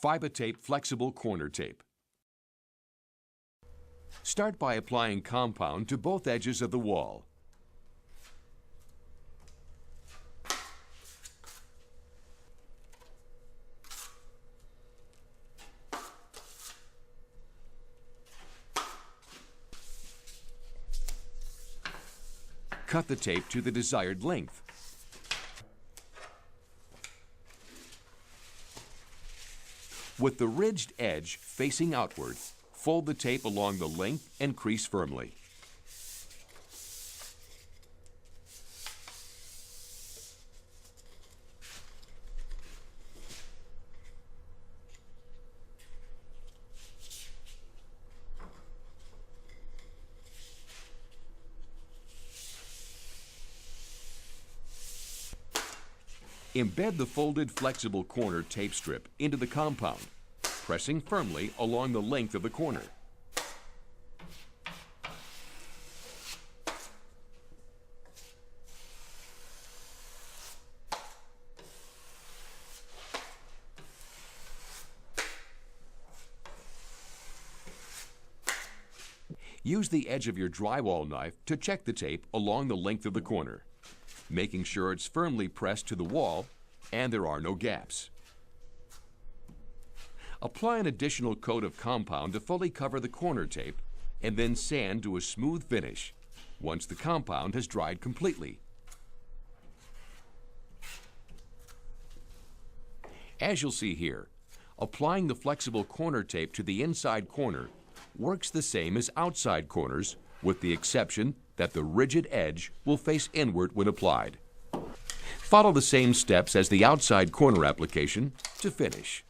FibaTape Flexible Corner Tape. Start by applying compound to both edges of the wall. Cut the tape to the desired length. With the ridged edge facing outward, fold the tape along the length and crease firmly. Embed the folded flexible corner tape strip into the compound, pressing firmly along the length of the corner. Use the edge of your drywall knife to check the tape along the length of the corner, making sure it's firmly pressed to the wall and there are no gaps. Apply an additional coat of compound to fully cover the corner tape and then sand to a smooth finish once the compound has dried completely. As you'll see here, applying the flexible corner tape to the inside corner works the same as outside corners, with the exception that the rigid edge will face inward when applied. Follow the same steps as the outside corner application to finish.